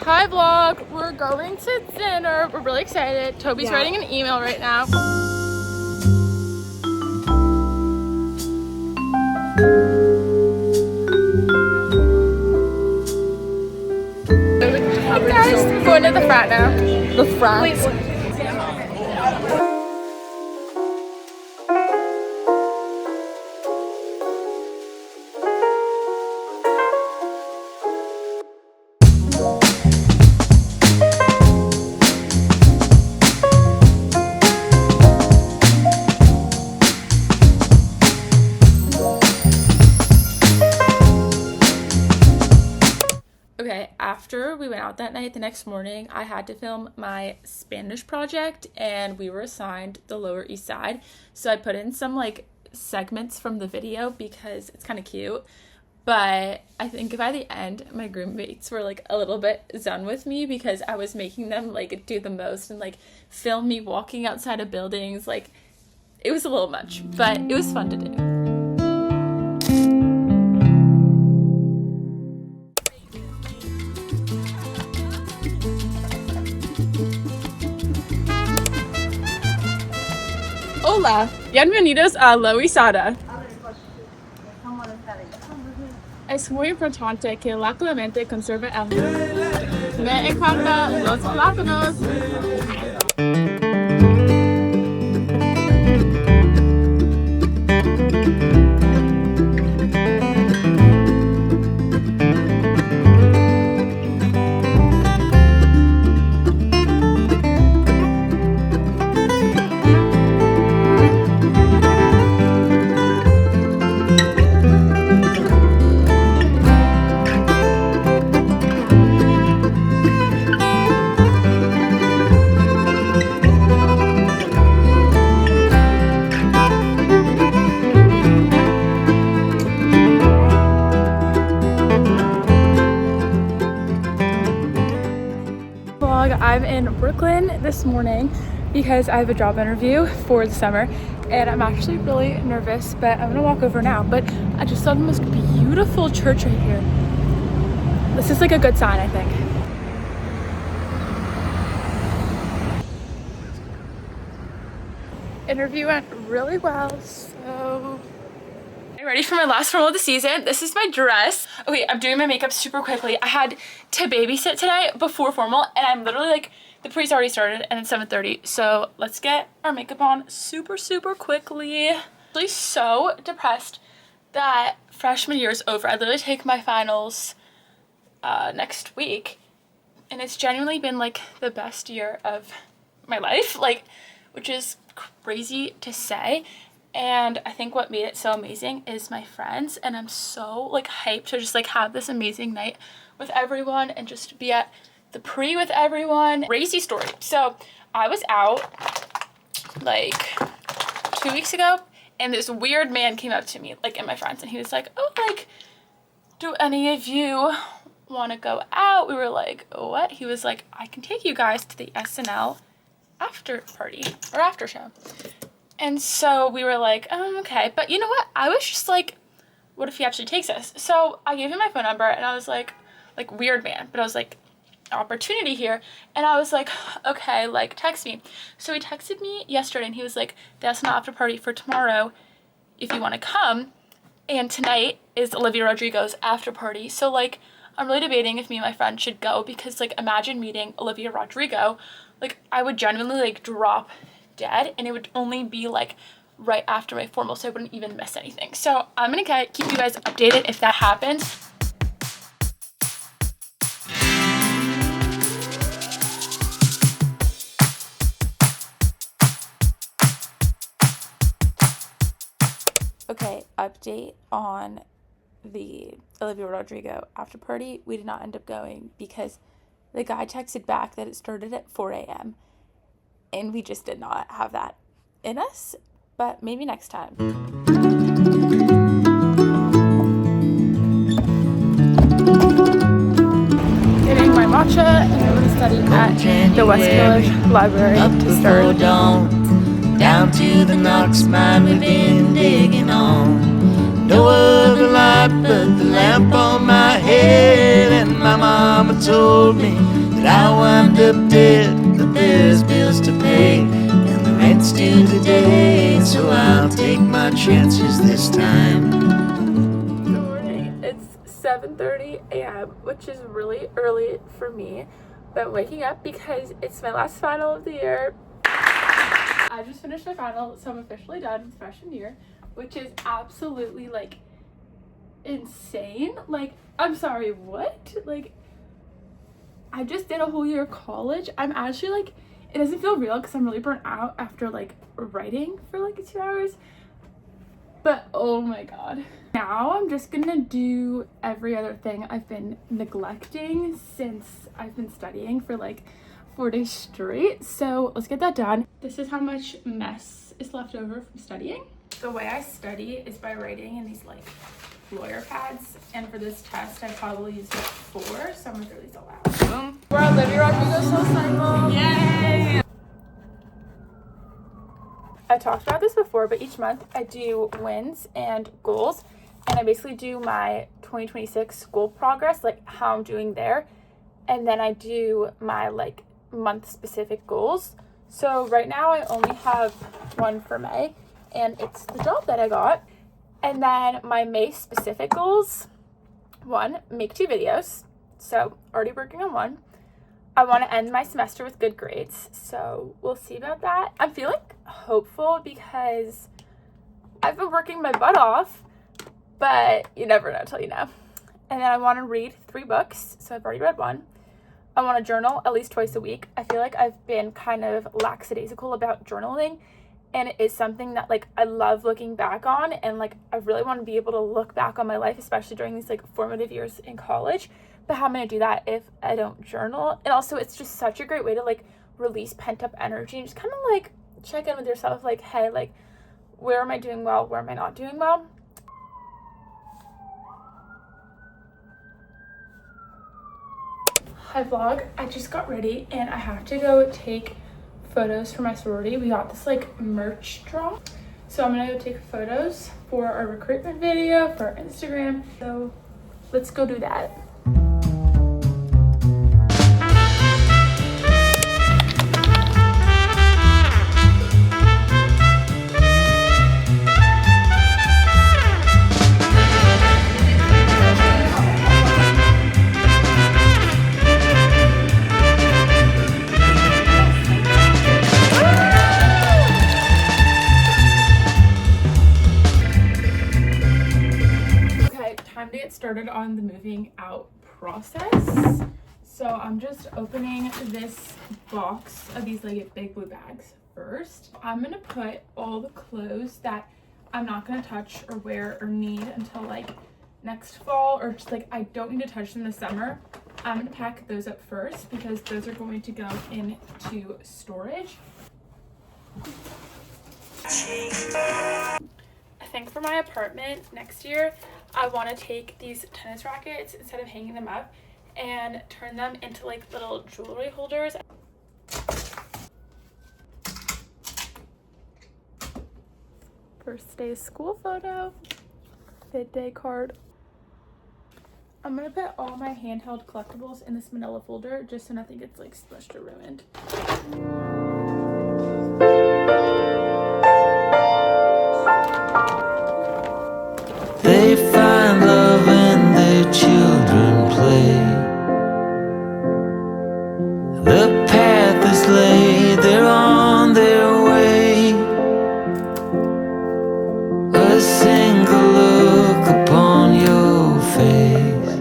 Hi vlog, we're going to dinner. We're really excited. Toby's writing an email right now. Hey guys, we're going to the frat now. The frat? Wait. Okay, after we went out that night, the next morning, I had to film my Spanish project and we were assigned the Lower East Side. So I put in some like segments from the video because it's kind of cute. But I think by the end, my roommates were like a little bit done with me because I was making them like do the most and like film me walking outside of buildings. Like it was a little much, but it was fun to do. Hola, bienvenidos a La Isada. Es muy importante que la clemente conserve el. Me encantan los plátanos. I'm in Brooklyn this morning because I have a job interview for the summer and I'm actually really nervous, but I'm gonna walk over now. But I just saw the most beautiful church right here. This is like a good sign, I think. Interview went really well, so I'm ready for my last formal of the season. This is my dress. Okay, I'm doing my makeup super quickly. I had to babysit today before formal and I'm literally like, the pre's already started and it's 7:30. So let's get our makeup on super quickly. I'm really so depressed that freshman year is over. I literally take my finals next week and it's genuinely been like the best year of my life, like, which is crazy to say. And I think what made it so amazing is my friends, and I'm so like hyped to just like have this amazing night with everyone and just be at the pre with everyone. Crazy story. So I was out like 2 weeks ago and this weird man came up to me, like, and my friends, and he was like, oh, like, do any of you want to go out? We were like, what? He was like, I can take you guys to the SNL after party or after show. And so we were like, oh, okay. But you know what? I was just like, what if he actually takes us? So I gave him my phone number and I was like, weird man. But I was like, opportunity here. And I was like, okay, like, text me. So he texted me yesterday and he was like, that's not after party for tomorrow if you want to come. And tonight is Olivia Rodrigo's after party. So like, I'm really debating if me and my friend should go because like, imagine meeting Olivia Rodrigo. Like, I would genuinely like drop dead and it would only be like right after my formal, so I wouldn't even miss anything. So I'm gonna keep you guys updated if that happens. Okay, update on the Olivia Rodrigo after party. We did not end up going because the guy texted back that it started at 4 a.m. and we just did not have that in us, but maybe next time. Getting my matcha and I'm going to study at the West Village Library to start. Down to the Knox mine we've been digging on. No other light but the lamp on my head and my mom mama told me that I wound up dead, but there's bills to pay, and the rent's due today, so I'll take my chances this time. Good morning. It's 7:30 a.m., which is really early for me, but I'm waking up because it's my last final of the year. I just finished my final, so I'm officially done with freshman year, which is absolutely like insane. Like, I'm sorry, what? Like, I just did a whole year of college. I'm actually like, it doesn't feel real because I'm really burnt out after like writing for like 2 hours, but oh my god. Now I'm just gonna do every other thing I've been neglecting since I've been studying for like 4 days straight. So let's get that done. This is how much mess is left over from studying. The way I study is by writing in these like lawyer pads, and for this test I probably used like 4, so I'm gonna throw these all out. Boom. We're on Olivia Rodrigo's Soul Cycle. Yay! I talked about this before, but each month I do wins and goals, and I basically do my 2026 goal progress, like how I'm doing there, and then I do my like month specific goals. So right now I only have one for May, and it's the job that I got. And then my May specific goals: 1, make 2 videos, so already working on 1. I want to end my semester with good grades, so we'll see about that. I'm feeling hopeful because I've been working my butt off, but you never know till you know. And then I want to read 3 books, so I've already read 1. I want to journal at least twice a week. I feel like I've been kind of lackadaisical about journaling, and it is something that like I love looking back on, and like I really want to be able to look back on my life, especially during these like formative years in college. But how am I gonna do that if I don't journal? And also it's just such a great way to like release pent-up energy and just kind of like check in with yourself, like, hey, like, where am I doing well, where am I not doing well? Hi vlog, I just got ready and I have to go take photos for my sorority. We got this like merch drop, so I'm gonna go take photos for our recruitment video for our Instagram. So let's go do that. Time to get started on the moving out process. So I'm just opening this box of these like big blue bags first. I'm gonna put all the clothes that I'm not gonna touch or wear or need until like next fall, or just like I don't need to touch them this summer. I'm gonna pack those up first because those are going to go into storage. I think for my apartment next year, I want to take these tennis rackets, instead of hanging them up, and turn them into like little jewelry holders. First day of school photo, fit day card. I'm gonna put all my handheld collectibles in this manila folder just so nothing gets like smushed or ruined. They find love and their children play. The path is laid, they're on their way. A single look upon your face,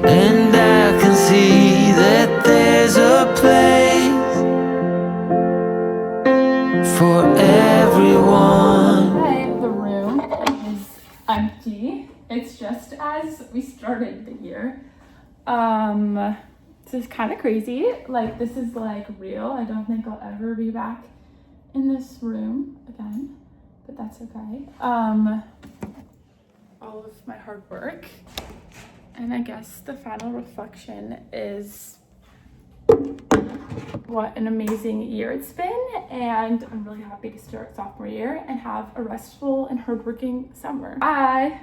and I can see that there's a place for everyone. Empty. It's just as we started the year. This is kind of crazy. Like, this is like real. I don't think I'll ever be back in this room again, but that's okay. All of my hard work, and I guess the final reflection is what an amazing year it's been, and I'm really happy to start sophomore year and have a restful and hardworking summer. Bye.